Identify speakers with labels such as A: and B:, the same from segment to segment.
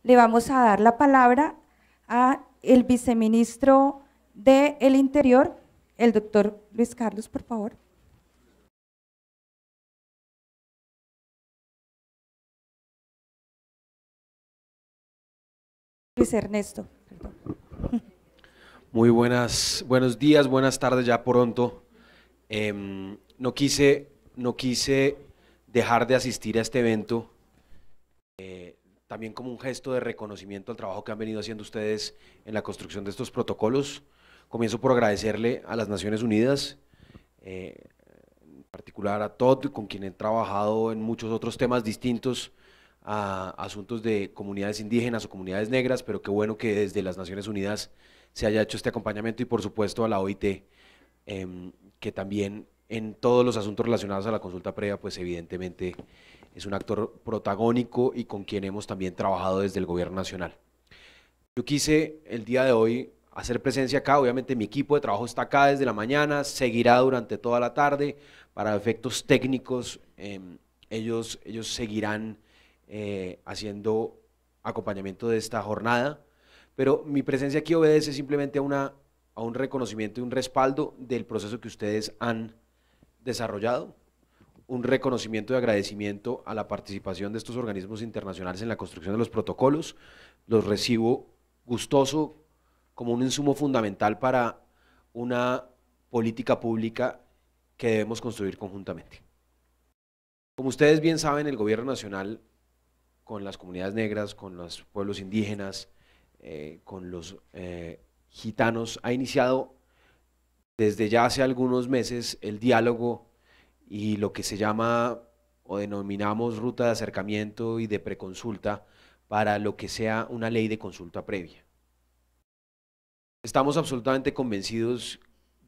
A: Le vamos a dar la palabra a el viceministro del Interior, el doctor Luis Carlos, por favor. Luis Ernesto, perdón.
B: Muy buenos días, buenas tardes ya pronto. No quise dejar de asistir a este evento, también como un gesto de reconocimiento al trabajo que han venido haciendo ustedes en la construcción de estos protocolos. Comienzo por agradecerle a las Naciones Unidas, en particular a Todd, con quien he trabajado en muchos otros temas distintos, a asuntos de comunidades indígenas o comunidades negras, pero qué bueno que desde las Naciones Unidas se haya hecho este acompañamiento, y por supuesto a la OIT, que también en todos los asuntos relacionados a la consulta previa, pues evidentemente es un actor protagónico y con quien hemos también trabajado desde el gobierno nacional. Yo quise el día de hoy hacer presencia acá. Obviamente mi equipo de trabajo está acá desde la mañana, seguirá durante toda la tarde. Para efectos técnicos, ellos seguirán haciendo acompañamiento de esta jornada, pero mi presencia aquí obedece simplemente a un reconocimiento y un respaldo del proceso que ustedes han desarrollado, un reconocimiento y agradecimiento a la participación de estos organismos internacionales en la construcción de los protocolos. Los recibo gustoso como un insumo fundamental para una política pública que debemos construir conjuntamente. Como ustedes bien saben, el gobierno nacional, con las comunidades negras, con los pueblos indígenas, con los gitanos, ha iniciado desde ya hace algunos meses el diálogo y lo que se llama o denominamos ruta de acercamiento y de preconsulta para lo que sea una ley de consulta previa. Estamos absolutamente convencidos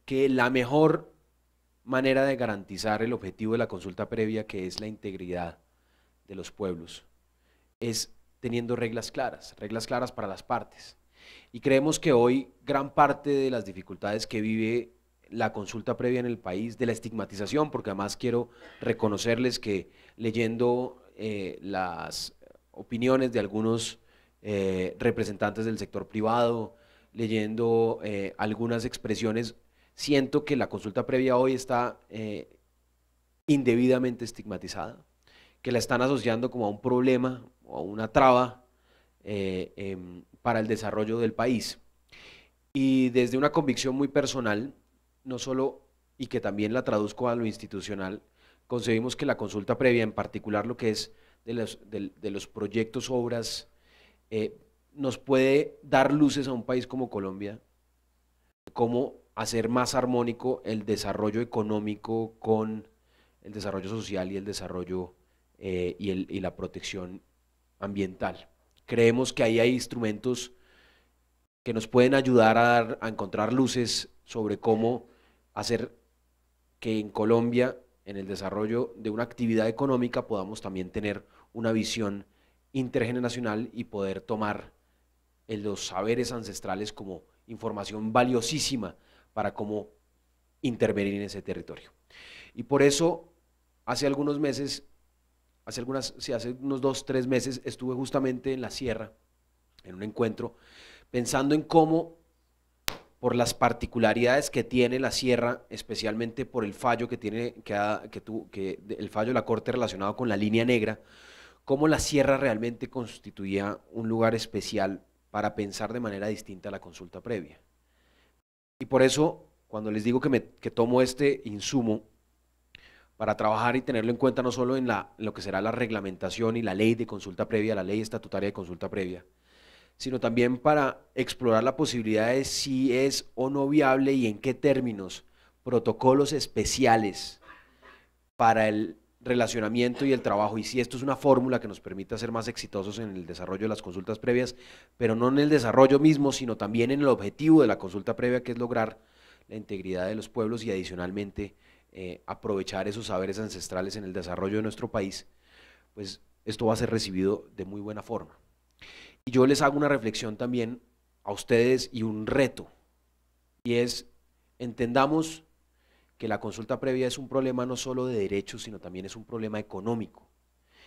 B: que la mejor manera de garantizar el objetivo de la consulta previa, que es la integridad de los pueblos, es teniendo reglas claras para las partes. Y creemos que hoy gran parte de las dificultades que vive la consulta previa en el país, de la estigmatización, porque además quiero reconocerles que leyendo las opiniones de algunos representantes del sector privado, leyendo algunas expresiones, siento que la consulta previa hoy está indebidamente estigmatizada, que la están asociando como a un problema o a una traba para el desarrollo del país. Y desde una convicción muy personal, no solo, y que también la traduzco a lo institucional, concebimos que la consulta previa, en particular lo que es de los proyectos, obras, nos puede dar luces a un país como Colombia, cómo hacer más armónico el desarrollo económico con el desarrollo social y el desarrollo y la protección ambiental. Creemos que ahí hay instrumentos que nos pueden ayudar a encontrar luces sobre cómo hacer que en Colombia, en el desarrollo de una actividad económica, podamos también tener una visión intergeneracional y poder tomar los saberes ancestrales como información valiosísima para cómo intervenir en ese territorio. Y por eso, hace algunos meses, hace unos 2, 3 meses, estuve justamente en la sierra, en un encuentro, pensando en cómo, por las particularidades que tiene la sierra, especialmente por el fallo que tiene, el fallo de la Corte relacionado con la línea negra, cómo la sierra realmente constituía un lugar especial para pensar de manera distinta la consulta previa. Y por eso, cuando les digo que tomo este insumo para trabajar y tenerlo en cuenta no solo en lo que será la reglamentación y la ley de consulta previa, la ley estatutaria de consulta previa, sino también para explorar la posibilidad de si es o no viable y en qué términos protocolos especiales para el relacionamiento y el trabajo, y si esto es una fórmula que nos permita ser más exitosos en el desarrollo de las consultas previas, pero no en el desarrollo mismo, sino también en el objetivo de la consulta previa, que es lograr la integridad de los pueblos y adicionalmente aprovechar esos saberes ancestrales en el desarrollo de nuestro país, pues esto va a ser recibido de muy buena forma. Y yo les hago una reflexión también a ustedes y un reto, y es: entendamos que la consulta previa es un problema no solo de derechos, sino también es un problema económico.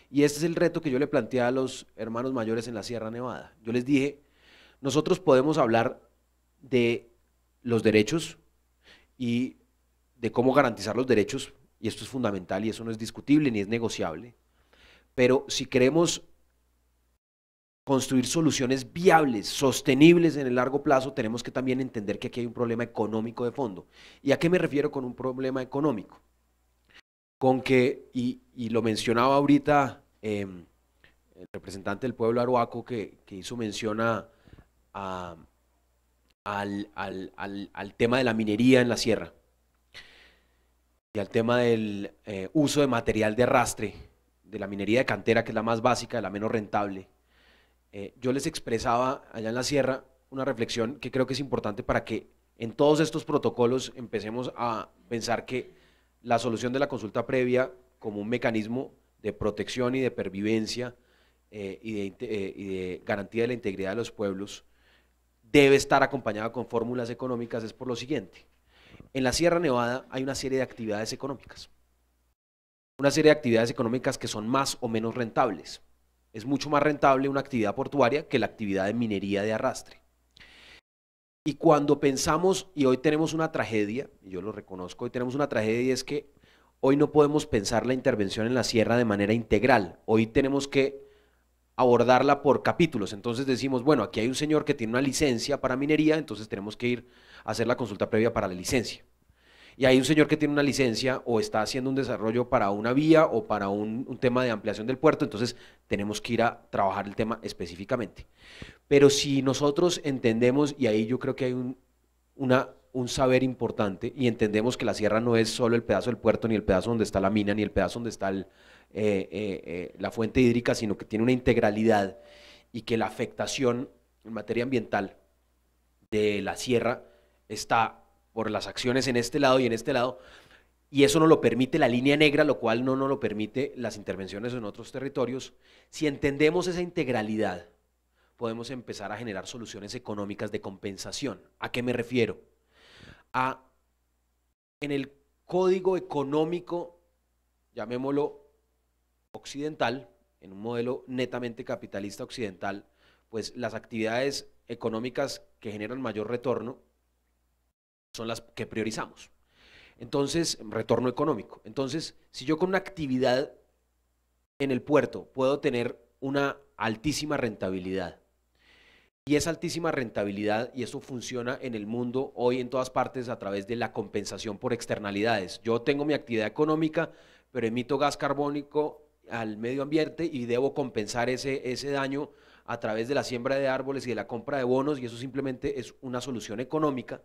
B: Y este es el reto que yo le planteé a los hermanos mayores en la Sierra Nevada. Yo les dije, nosotros podemos hablar de los derechos y de cómo garantizar los derechos, y esto es fundamental y eso no es discutible ni es negociable, pero si queremos construir soluciones viables, sostenibles en el largo plazo, tenemos que también entender que aquí hay un problema económico de fondo. ¿Y a qué me refiero con un problema económico? Con que, y lo mencionaba ahorita el representante del pueblo arhuaco que hizo mención al tema de la minería en la sierra y al tema del uso de material de arrastre, de la minería de cantera, que es la más básica, la menos rentable. Yo les expresaba allá en la sierra una reflexión que creo que es importante para que en todos estos protocolos empecemos a pensar que la solución de la consulta previa como un mecanismo de protección y de pervivencia y de garantía de la integridad de los pueblos debe estar acompañada con fórmulas económicas es por lo siguiente. En la Sierra Nevada hay una serie de actividades económicas, que son más o menos rentables. Es mucho más rentable una actividad portuaria que la actividad de minería de arrastre. Y cuando pensamos, y hoy tenemos una tragedia, y yo lo reconozco, hoy tenemos una tragedia y es que hoy no podemos pensar la intervención en la sierra de manera integral. Hoy tenemos que abordarla por capítulos. Entonces decimos, bueno, aquí hay un señor que tiene una licencia para minería, entonces tenemos que ir a hacer la consulta previa para la licencia. Y hay un señor que tiene una licencia o está haciendo un desarrollo para una vía o para un tema de ampliación del puerto, entonces tenemos que ir a trabajar el tema específicamente. Pero si nosotros entendemos, y ahí yo creo que hay un saber importante, y entendemos que la sierra no es solo el pedazo del puerto, ni el pedazo donde está la mina, ni el pedazo donde está la fuente hídrica, sino que tiene una integralidad y que la afectación en materia ambiental de la sierra está por las acciones en este lado y en este lado, y eso no lo permite la línea negra, lo cual no nos lo permite las intervenciones en otros territorios. Si entendemos esa integralidad, podemos empezar a generar soluciones económicas de compensación. ¿A qué me refiero? En el código económico, llamémoslo occidental, en un modelo netamente capitalista occidental, pues las actividades económicas que generan mayor retorno son las que priorizamos. Entonces, retorno económico. Entonces, si yo con una actividad en el puerto puedo tener una altísima rentabilidad, y esa altísima rentabilidad, y eso funciona en el mundo hoy en todas partes a través de la compensación por externalidades. Yo tengo mi actividad económica, pero emito gas carbónico al medio ambiente y debo compensar ese daño a través de la siembra de árboles y de la compra de bonos, y eso simplemente es una solución económica.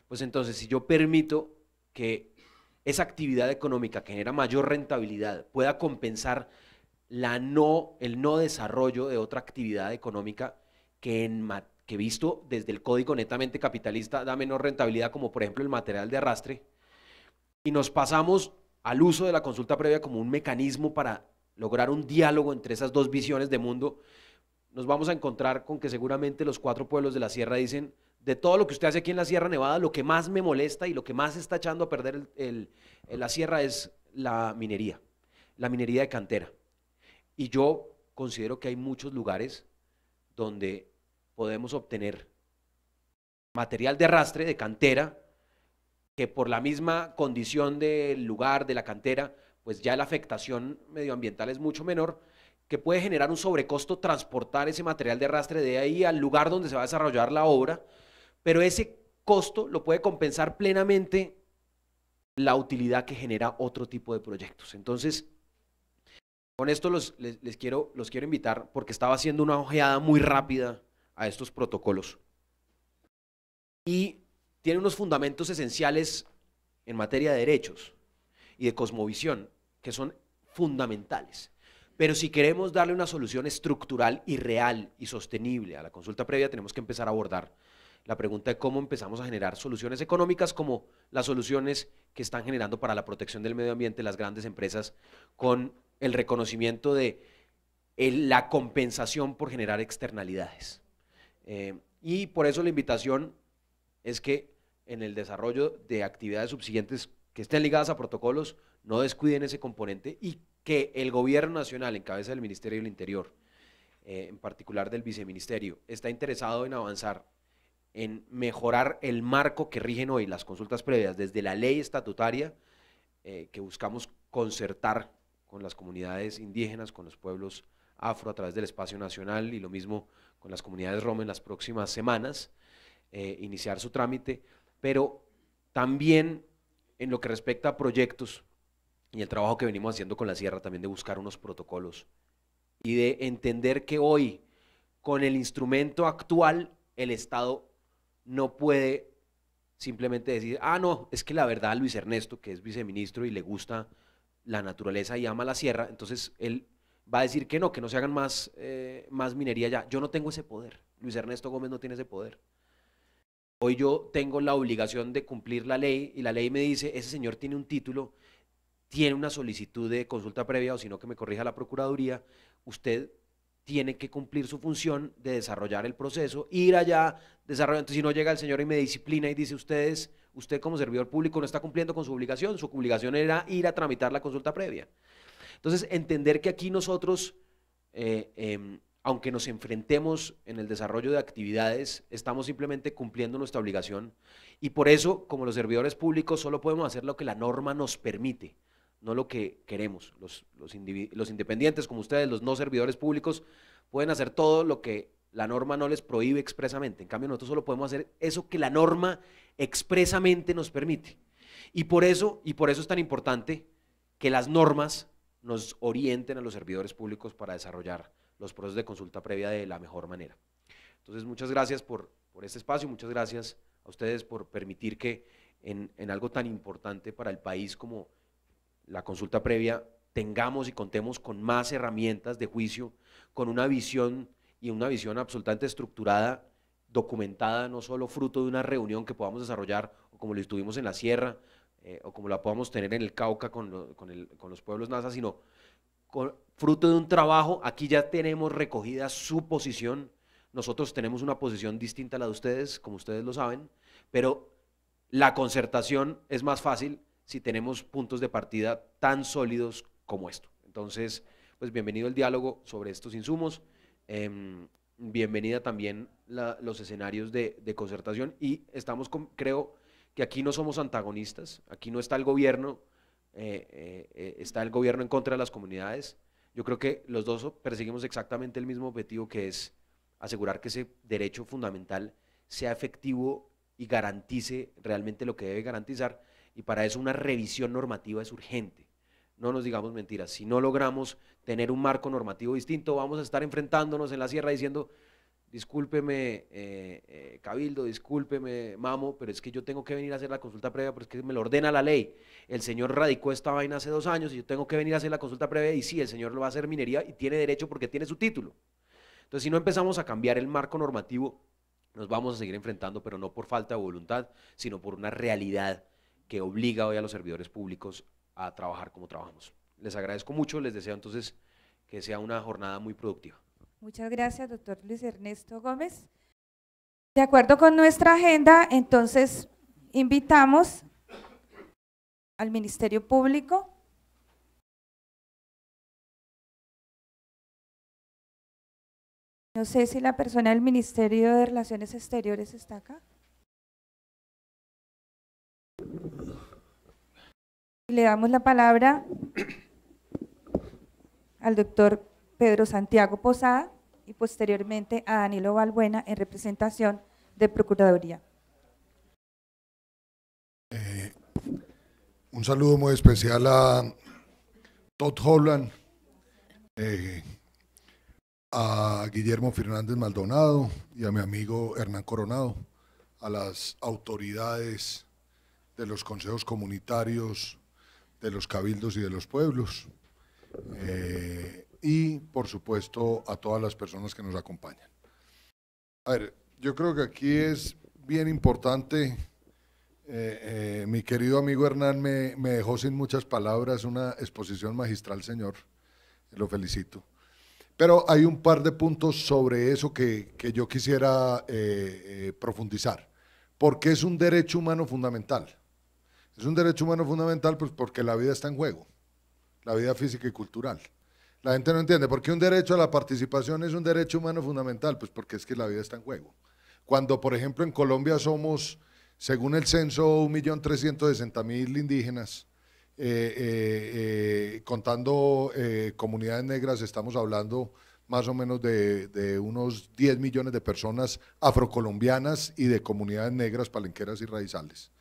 B: Pues entonces, si yo permito que esa actividad económica que genera mayor rentabilidad pueda compensar el no desarrollo de otra actividad económica que visto desde el código netamente capitalista da menor rentabilidad, como por ejemplo el material de arrastre, y nos pasamos al uso de la consulta previa como un mecanismo para lograr un diálogo entre esas dos visiones de mundo, nos vamos a encontrar con que seguramente los 4 pueblos de la sierra dicen: de todo lo que usted hace aquí en la Sierra Nevada, lo que más me molesta y lo que más está echando a perder la sierra es la minería de cantera. Y yo considero que hay muchos lugares donde podemos obtener material de arrastre, de cantera, que por la misma condición del lugar, de la cantera, pues ya la afectación medioambiental es mucho menor, que puede generar un sobrecosto transportar ese material de arrastre de ahí al lugar donde se va a desarrollar la obra, pero ese costo lo puede compensar plenamente la utilidad que genera otro tipo de proyectos. Entonces, con esto los quiero invitar, porque estaba haciendo una ojeada muy rápida a estos protocolos y tiene unos fundamentos esenciales en materia de derechos y de cosmovisión que son fundamentales. Pero si queremos darle una solución estructural y real y sostenible a la consulta previa, tenemos que empezar a abordar la pregunta de cómo empezamos a generar soluciones económicas, como las soluciones que están generando para la protección del medio ambiente las grandes empresas, con el reconocimiento de la compensación por generar externalidades. Y por eso la invitación es que en el desarrollo de actividades subsiguientes que estén ligadas a protocolos no descuiden ese componente y que el gobierno nacional, en cabeza del Ministerio del Interior, en particular del viceministerio, está interesado en avanzar, en mejorar el marco que rigen hoy las consultas previas desde la ley estatutaria, que buscamos concertar con las comunidades indígenas, con los pueblos afro a través del espacio nacional, y lo mismo con las comunidades roma en las próximas semanas, iniciar su trámite, pero también en lo que respecta a proyectos y el trabajo que venimos haciendo con la Sierra, también de buscar unos protocolos y de entender que hoy, con el instrumento actual, el Estado no puede simplemente decir, ah, no, es que la verdad Luis Ernesto, que es viceministro y le gusta la naturaleza y ama la sierra, entonces él va a decir que no se hagan más minería ya. Yo no tengo ese poder, Luis Ernesto Gómez no tiene ese poder. Hoy yo tengo la obligación de cumplir la ley, y la ley me dice, ese señor tiene un título, tiene una solicitud de consulta previa, o si no que me corrija la Procuraduría, usted tiene que cumplir su función de desarrollar el proceso, ir allá, desarrollar. Entonces, si no llega el señor y me disciplina y dice, usted como servidor público no está cumpliendo con su obligación era ir a tramitar la consulta previa. Entonces, entender que aquí nosotros, aunque nos enfrentemos en el desarrollo de actividades, estamos simplemente cumpliendo nuestra obligación, y por eso, como los servidores públicos, solo podemos hacer lo que la norma nos permite, no lo que queremos. Los independientes como ustedes, los no servidores públicos, pueden hacer todo lo que la norma no les prohíbe expresamente. En cambio, nosotros solo podemos hacer eso que la norma expresamente nos permite. Y por eso es tan importante que las normas nos orienten a los servidores públicos para desarrollar los procesos de consulta previa de la mejor manera. Entonces, muchas gracias por este espacio, muchas gracias a ustedes por permitir que en algo tan importante para el país como la consulta previa tengamos y contemos con más herramientas de juicio, con una visión absolutamente estructurada, documentada, no solo fruto de una reunión que podamos desarrollar, o como lo estuvimos en la Sierra, o como la podamos tener en el Cauca con los pueblos Nasa, sino fruto de un trabajo. Aquí ya tenemos recogida su posición, nosotros tenemos una posición distinta a la de ustedes, como ustedes lo saben, pero la concertación es más fácil si tenemos puntos de partida tan sólidos como esto. Entonces, pues bienvenido el diálogo sobre estos insumos, bienvenida también los escenarios de concertación, y creo que aquí no somos antagonistas, aquí no está el gobierno, está el gobierno en contra de las comunidades. Yo creo que los dos perseguimos exactamente el mismo objetivo, que es asegurar que ese derecho fundamental sea efectivo y garantice realmente lo que debe garantizar, y para eso una revisión normativa es urgente. No nos digamos mentiras, si no logramos tener un marco normativo distinto, vamos a estar enfrentándonos en la Sierra diciendo, discúlpeme Cabildo, discúlpeme Mamo, pero es que yo tengo que venir a hacer la consulta previa porque me lo ordena la ley. El señor radicó esta vaina hace 2 años y yo tengo que venir a hacer la consulta previa, y sí, el señor lo va a hacer minería y tiene derecho porque tiene su título. Entonces, si no empezamos a cambiar el marco normativo, nos vamos a seguir enfrentando, pero no por falta de voluntad, sino por una realidad que obliga hoy a los servidores públicos a trabajar como trabajamos. Les agradezco mucho, les deseo entonces que sea una jornada muy productiva.
A: Muchas gracias, doctor Luis Ernesto Gómez. De acuerdo con nuestra agenda, entonces invitamos al Ministerio Público. No sé si la persona del Ministerio de Relaciones Exteriores está acá. Le damos la palabra al doctor Pedro Santiago Posada y posteriormente a Danilo Balbuena en representación de Procuraduría.
C: Un saludo muy especial a Todd Holland, a Guillermo Fernández Maldonado y a mi amigo Hernán Coronado, a las autoridades de los consejos comunitarios, de los cabildos y de los pueblos, y por supuesto a todas las personas que nos acompañan. A ver, yo creo que aquí es bien importante, mi querido amigo Hernán me dejó sin muchas palabras, una exposición magistral, señor, lo felicito. Pero hay un par de puntos sobre eso que yo quisiera profundizar. ¿Por qué es un derecho humano fundamental? Es un derecho humano fundamental pues porque la vida está en juego. la vida física y cultural. La gente no entiende, ¿por qué un derecho a la participación es un derecho humano fundamental? Pues porque es que la vida está en juego. Cuando, por ejemplo, en Colombia somos, según el censo, 1.360.000 indígenas, contando comunidades negras, estamos hablando más o menos de unos 10 millones de personas afrocolombianas y de comunidades negras, palenqueras y raizales.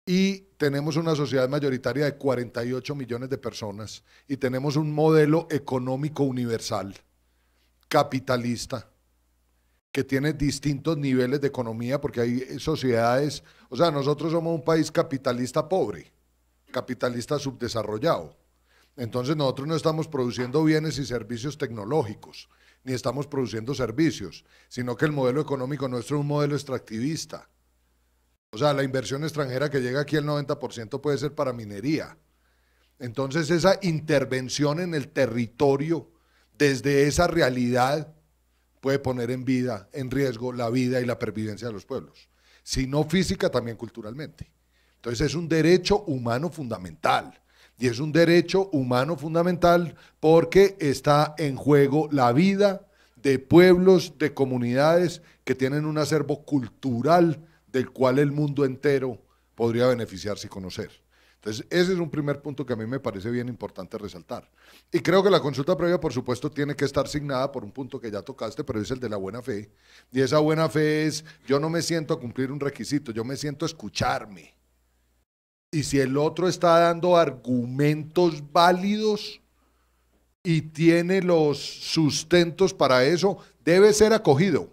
C: Y tenemos una sociedad mayoritaria de 48 millones de personas y tenemos un modelo económico universal, capitalista, que tiene distintos niveles de economía, porque hay sociedades, o sea, nosotros somos un país capitalista pobre, capitalista subdesarrollado. Entonces nosotros no estamos produciendo bienes y servicios tecnológicos, ni estamos produciendo servicios, sino que el modelo económico nuestro es un modelo extractivista. O sea, la inversión extranjera que llega aquí, el 90% puede ser para minería. Entonces esa intervención en el territorio, desde esa realidad, puede poner en riesgo la vida y la pervivencia de los pueblos. Si no física, también culturalmente. Entonces es un derecho humano fundamental. Y es un derecho humano fundamental porque está en juego la vida de pueblos, de comunidades que tienen un acervo cultural del cual el mundo entero podría beneficiarse y conocer. Entonces, ese es un primer punto que a mí me parece bien importante resaltar. Y creo que la consulta previa, por supuesto, tiene que estar signada por un punto que ya tocaste, pero es el de la buena fe. Y esa buena fe es, yo no me siento a cumplir un requisito, yo me siento a escucharme. Y si el otro está dando argumentos válidos y tiene los sustentos para eso, debe ser acogido.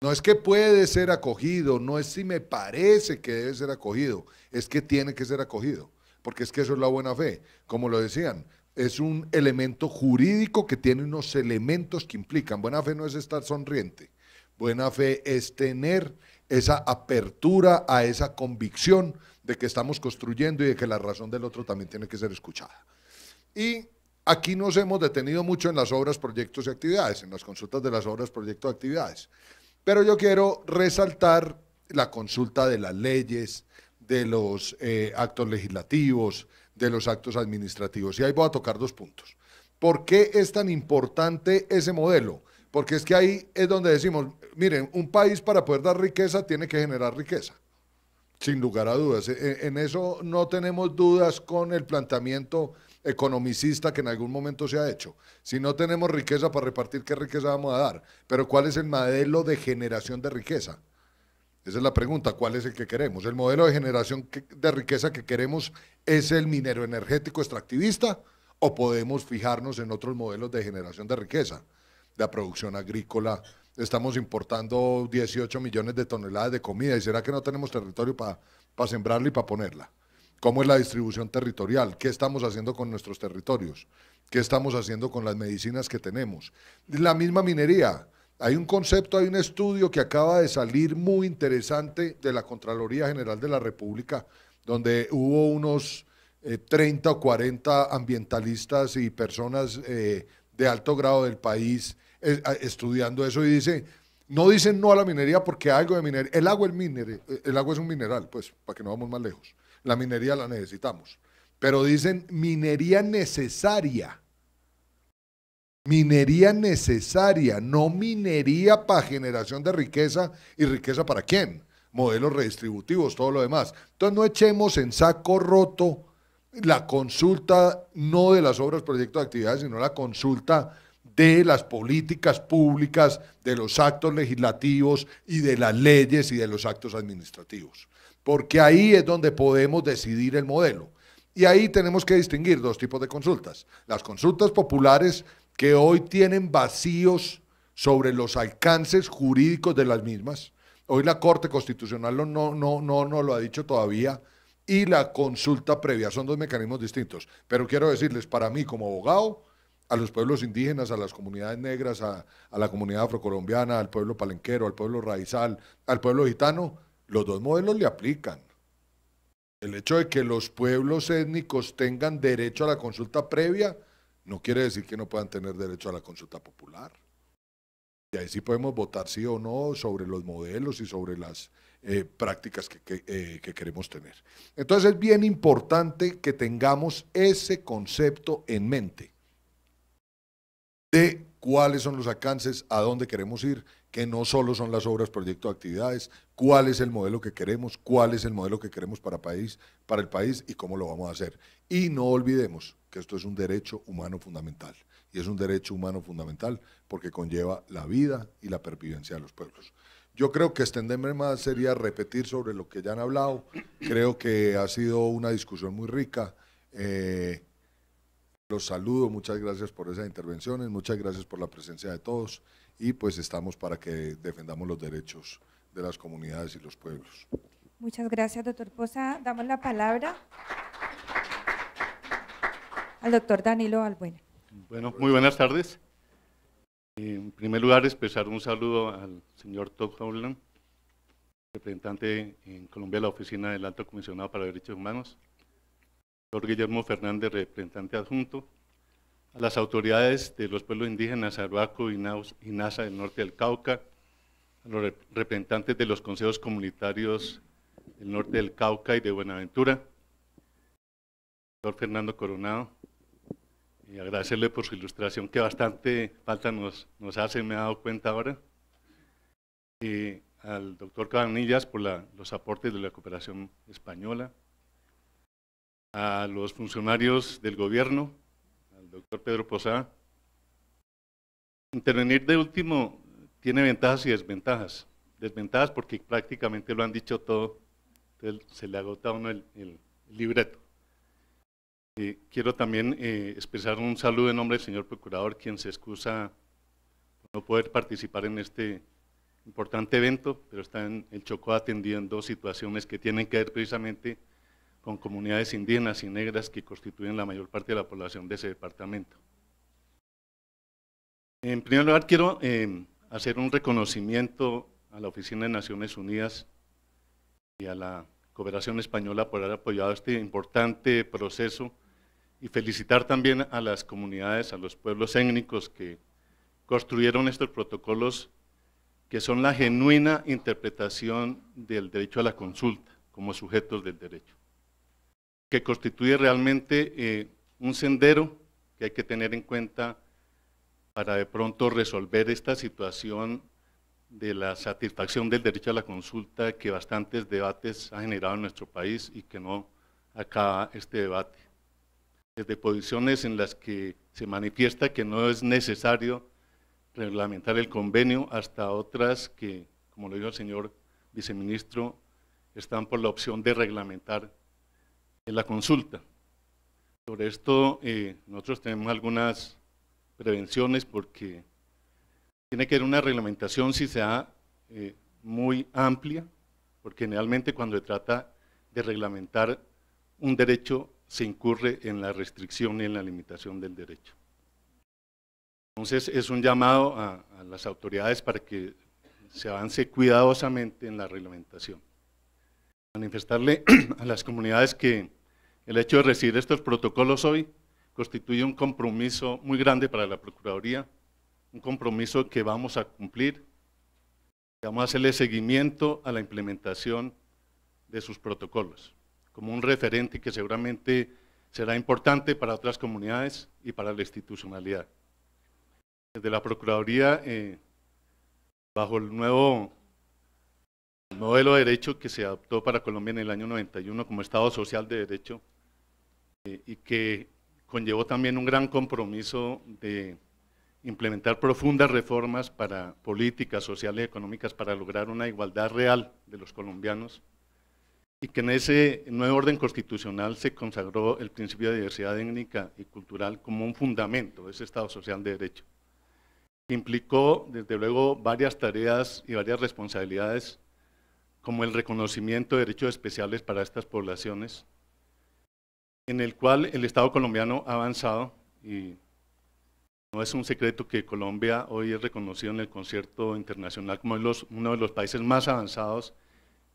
C: No es que puede ser acogido, no es si me parece que debe ser acogido, es que tiene que ser acogido, porque es que eso es la buena fe. Como lo decían, es un elemento jurídico que tiene unos elementos que implican. Buena fe no es estar sonriente, buena fe es tener esa apertura a esa convicción de que estamos construyendo y de que la razón del otro también tiene que ser escuchada. Y aquí nos hemos detenido mucho en las obras, proyectos y actividades, en las consultas de las obras, proyectos y actividades. Pero yo quiero resaltar la consulta de las leyes, de los actos legislativos, de los actos administrativos. Y ahí voy a tocar dos puntos. ¿Por qué es tan importante ese modelo? Porque es que ahí es donde decimos, miren, un país para poder dar riqueza tiene que generar riqueza, sin lugar a dudas. En eso no tenemos dudas con el planteamiento economicista que en algún momento se ha hecho. Si no tenemos riqueza para repartir, ¿qué riqueza vamos a dar? Pero ¿cuál es el modelo de generación de riqueza? Esa es la pregunta, ¿cuál es el que queremos? ¿El modelo de generación de riqueza que queremos es el minero energético extractivista o podemos fijarnos en otros modelos de generación de riqueza? La producción agrícola, estamos importando 18 millones de toneladas de comida, ¿y será que no tenemos territorio para sembrarla y para ponerla? ¿Cómo es la distribución territorial? ¿Qué estamos haciendo con nuestros territorios? ¿Qué estamos haciendo con las medicinas que tenemos? La misma minería. Hay un concepto, hay un estudio que acaba de salir muy interesante de la Contraloría General de la República, donde hubo unos 30 o 40 ambientalistas y personas de alto grado del país estudiando eso, y dice, no dicen no a la minería porque algo de minería, el agua es un mineral, pues para que no vamos más lejos, la minería la necesitamos, pero dicen minería necesaria, no minería para generación de riqueza, y riqueza para quién, modelos redistributivos, todo lo demás. Entonces no echemos en saco roto la consulta, no de las obras, proyectos, actividades, sino la consulta de las políticas públicas, de los actos legislativos y de las leyes y de los actos administrativos, porque ahí es donde podemos decidir el modelo. Y ahí tenemos que distinguir dos tipos de consultas: las consultas populares, que hoy tienen vacíos sobre los alcances jurídicos de las mismas. Hoy la Corte Constitucional no lo ha dicho todavía, y la consulta previa, son dos mecanismos distintos. Pero quiero decirles, para mí como abogado, a los pueblos indígenas, a las comunidades negras, a la comunidad afrocolombiana, al pueblo palenquero, al pueblo raizal, al pueblo gitano, los dos modelos le aplican. El hecho de que los pueblos étnicos tengan derecho a la consulta previa no quiere decir que no puedan tener derecho a la consulta popular. Y ahí sí podemos votar sí o no sobre los modelos y sobre las prácticas que queremos tener. Entonces es bien importante que tengamos ese concepto en mente de cuáles son los alcances, a dónde queremos ir, que no solo son las obras, proyectos, actividades, cuál es el modelo que queremos, cuál es el modelo que queremos para el país y cómo lo vamos a hacer. Y no olvidemos que esto es un derecho humano fundamental, y es un derecho humano fundamental porque conlleva la vida y la pervivencia de los pueblos. Yo creo que extenderme más sería repetir sobre lo que ya han hablado. Creo que ha sido una discusión muy rica. Los saludo, muchas gracias por esas intervenciones, muchas gracias por la presencia de todos y pues estamos para que defendamos los derechos de las comunidades y los pueblos.
A: Muchas gracias, doctor Posada. Damos la palabra al doctor Danilo Balbuena.
D: Bueno, muy buenas tardes. En primer lugar, expresar un saludo al señor Todd Howland, representante en Colombia de la Oficina del Alto Comisionado para Derechos Humanos, doctor Guillermo Fernández, representante adjunto, a las autoridades de los pueblos indígenas Arhuaco y Nasa del norte del Cauca, a los representantes de los consejos comunitarios del norte del Cauca y de Buenaventura, doctor Fernando Coronado, y agradecerle por su ilustración que bastante falta nos hace, me he dado cuenta ahora, y al doctor Cabanillas por los aportes de la cooperación española, a los funcionarios del gobierno, al doctor Pedro Posada. Intervenir de último tiene ventajas y desventajas. Desventajas porque prácticamente lo han dicho todo, entonces se le agota a uno el libreto. Quiero también expresar un saludo en nombre del señor Procurador, quien se excusa por no poder participar en este importante evento, pero está en el Chocó atendiendo situaciones que tienen que ver precisamente con comunidades indígenas y negras que constituyen la mayor parte de la población de ese departamento. En primer lugar, quiero hacer un reconocimiento a la Oficina de Naciones Unidas y a la Cooperación Española por haber apoyado este importante proceso y felicitar también a las comunidades, a los pueblos étnicos que construyeron estos protocolos que son la genuina interpretación del derecho a la consulta como sujetos del derecho, que constituye realmente un sendero que hay que tener en cuenta para de pronto resolver esta situación de la satisfacción del derecho a la consulta que bastantes debates ha generado en nuestro país y que no acaba este debate. Desde posiciones en las que se manifiesta que no es necesario reglamentar el convenio hasta otras que, como lo dijo el señor viceministro, están por la opción de reglamentar la consulta. Sobre esto nosotros tenemos algunas prevenciones porque tiene que haber una reglamentación si sea muy amplia, porque generalmente cuando se trata de reglamentar un derecho se incurre en la restricción y en la limitación del derecho. Entonces es un llamado a las autoridades para que se avance cuidadosamente en la reglamentación. Manifestarle a las comunidades que el hecho de recibir estos protocolos hoy constituye un compromiso muy grande para la Procuraduría, un compromiso que vamos a cumplir, que vamos a hacerle seguimiento a la implementación de sus protocolos, como un referente que seguramente será importante para otras comunidades y para la institucionalidad. Desde la Procuraduría, bajo el nuevo modelo de derecho que se adoptó para Colombia en el año 91 como Estado Social de Derecho, y que conllevó también un gran compromiso de implementar profundas reformas para políticas sociales y económicas para lograr una igualdad real de los colombianos, y que en ese nuevo orden constitucional se consagró el principio de diversidad étnica y cultural como un fundamento de ese Estado Social de Derecho, que implicó desde luego varias tareas y varias responsabilidades, como el reconocimiento de derechos especiales para estas poblaciones, en el cual el Estado colombiano ha avanzado, y no es un secreto que Colombia hoy es reconocido en el concierto internacional como uno de los países más avanzados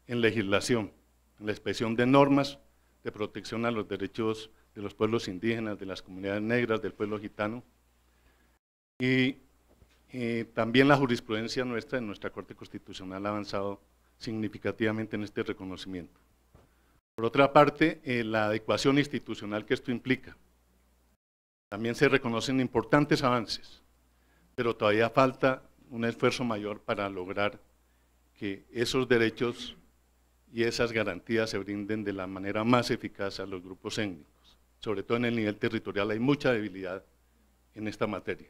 D: en legislación, en la expresión de normas de protección a los derechos de los pueblos indígenas, de las comunidades negras, del pueblo gitano. Y También la jurisprudencia nuestra, en nuestra Corte Constitucional, ha avanzado significativamente en este reconocimiento. Por otra parte, la adecuación institucional que esto implica. También se reconocen importantes avances, pero todavía falta un esfuerzo mayor para lograr que esos derechos y esas garantías se brinden de la manera más eficaz a los grupos étnicos. Sobre todo en el nivel territorial hay mucha debilidad en esta materia.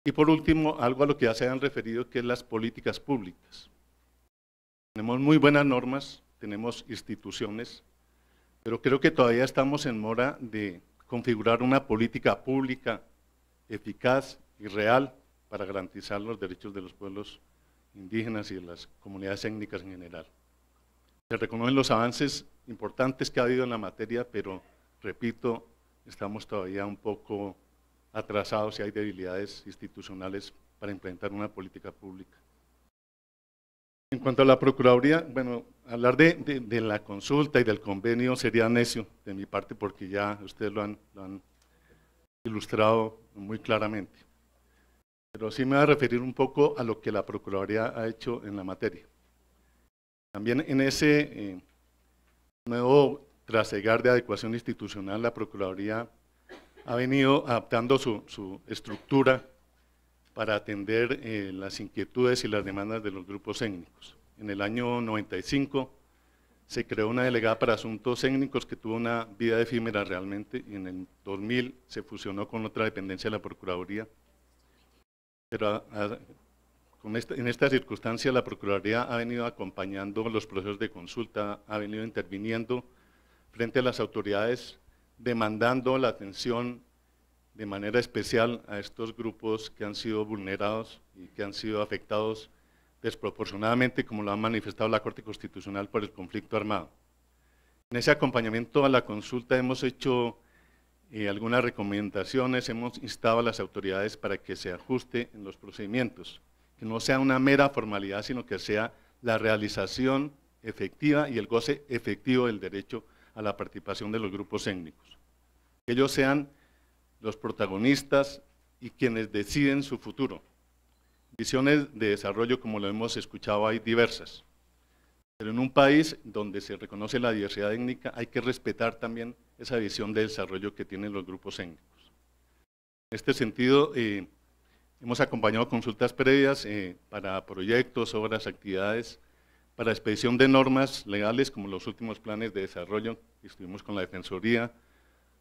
D: Y por último, algo a lo que ya se han referido, que es las políticas públicas. Tenemos muy buenas normas, tenemos instituciones, pero creo que todavía estamos en mora de configurar una política pública eficaz y real para garantizar los derechos de los pueblos indígenas y de las comunidades étnicas en general. Se reconocen los avances importantes que ha habido en la materia, pero, repito, estamos todavía un poco atrasados y hay debilidades institucionales para implementar una política pública. En cuanto a la Procuraduría, bueno, hablar de la consulta y del convenio sería necio de mi parte porque ya ustedes lo han ilustrado muy claramente. Pero sí me voy a referir un poco a lo que la Procuraduría ha hecho en la materia. También en ese nuevo trasegar de adecuación institucional, la Procuraduría ha venido adaptando su estructura para atender las inquietudes y las demandas de los grupos étnicos. En el año 95 se creó una delegada para asuntos étnicos que tuvo una vida efímera realmente, y en el 2000 se fusionó con otra dependencia de la Procuraduría. Pero en esta circunstancia la Procuraduría ha venido acompañando los procesos de consulta, ha venido interviniendo frente a las autoridades, demandando la atención de manera especial a estos grupos que han sido vulnerados y que han sido afectados desproporcionadamente, como lo ha manifestado la Corte Constitucional, por el conflicto armado. En ese acompañamiento a la consulta hemos hecho algunas recomendaciones, hemos instado a las autoridades para que se ajuste en los procedimientos, que no sea una mera formalidad, sino que sea la realización efectiva y el goce efectivo del derecho a la participación de los grupos étnicos. Que ellos sean los protagonistas y quienes deciden su futuro. Visiones de desarrollo, como lo hemos escuchado, hay diversas, pero en un país donde se reconoce la diversidad étnica hay que respetar también esa visión de desarrollo que tienen los grupos étnicos. En este sentido, hemos acompañado consultas previas para proyectos, obras, actividades, para expedición de normas legales, como los últimos planes de desarrollo, que estuvimos con la Defensoría,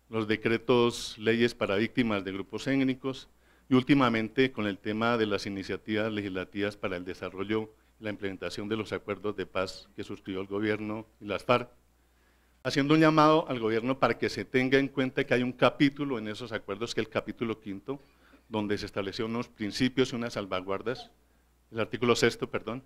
D: los decretos, leyes para víctimas de grupos étnicos, y últimamente con el tema de las iniciativas legislativas para el desarrollo y la implementación de los acuerdos de paz que suscribió el gobierno y las FARC, haciendo un llamado al gobierno para que se tenga en cuenta que hay un capítulo en esos acuerdos, que es el capítulo 5, donde se establecieron unos principios y unas salvaguardas, el artículo 6, perdón,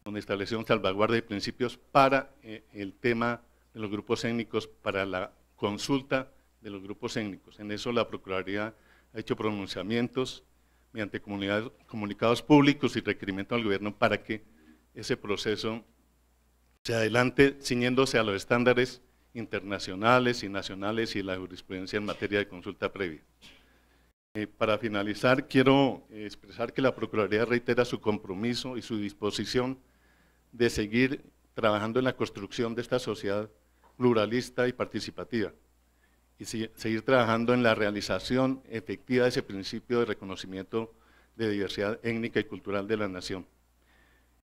D: donde establecieron salvaguardas y principios para el tema de los grupos étnicos, para la consulta de los grupos étnicos. En eso la Procuraduría ha hecho pronunciamientos mediante comunicados públicos y requerimiento al gobierno para que ese proceso se adelante ciñéndose a los estándares internacionales y nacionales y la jurisprudencia en materia de consulta previa. Para finalizar, quiero expresar que la Procuraduría reitera su compromiso y su disposición de seguir trabajando en la construcción de esta sociedad pluralista y participativa, y seguir trabajando en la realización efectiva de ese principio de reconocimiento de diversidad étnica y cultural de la nación.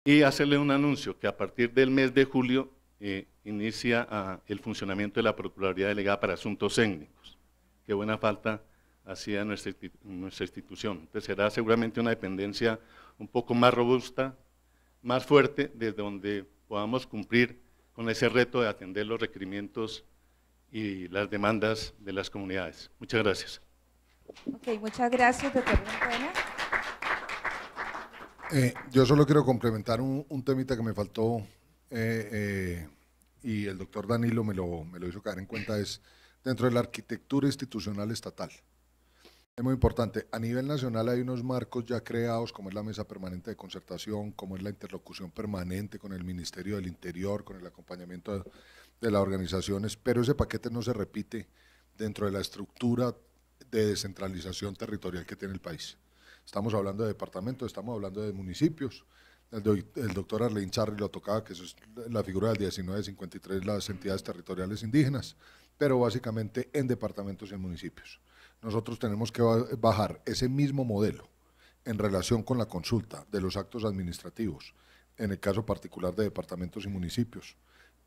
D: Y hacerle un anuncio que a partir del mes de julio inicia el funcionamiento de la Procuraduría Delegada para Asuntos Étnicos, que buena falta hacía nuestra institución. Entonces será seguramente una dependencia un poco más robusta, más fuerte, desde donde podamos cumplir con ese reto de atender los requerimientos y las demandas de las comunidades. Muchas gracias.
A: Ok, muchas gracias, doctor Rentería.
C: Yo solo quiero complementar un temita que me faltó y el doctor Danilo me lo hizo caer en cuenta, es dentro de la arquitectura institucional estatal. Es muy importante, a nivel nacional hay unos marcos ya creados, como es la Mesa Permanente de Concertación, como es la interlocución permanente con el Ministerio del Interior, con el acompañamiento de las organizaciones, pero ese paquete no se repite dentro de la estructura de descentralización territorial que tiene el país. Estamos hablando de departamentos, estamos hablando de municipios. El doctor Arlene Charri lo tocaba, que eso es la figura del 1953, las entidades territoriales indígenas, pero básicamente en departamentos y en municipios. Nosotros tenemos que bajar ese mismo modelo en relación con la consulta de los actos administrativos, en el caso particular de departamentos y municipios,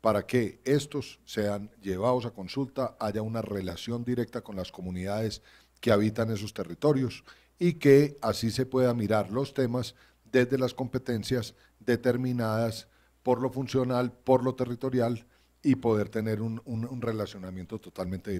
C: para que estos sean llevados a consulta, haya una relación directa con las comunidades que habitan esos territorios y que así se pueda mirar los temas desde las competencias determinadas por lo funcional, por lo territorial y poder tener un relacionamiento totalmente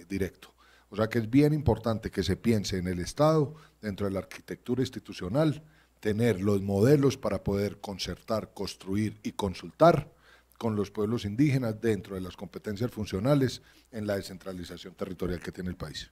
C: directo. O sea que es bien importante que se piense en el Estado, dentro de la arquitectura institucional, tener los modelos para poder concertar, construir y consultar con los pueblos indígenas dentro de las competencias funcionales en la descentralización territorial que tiene el país.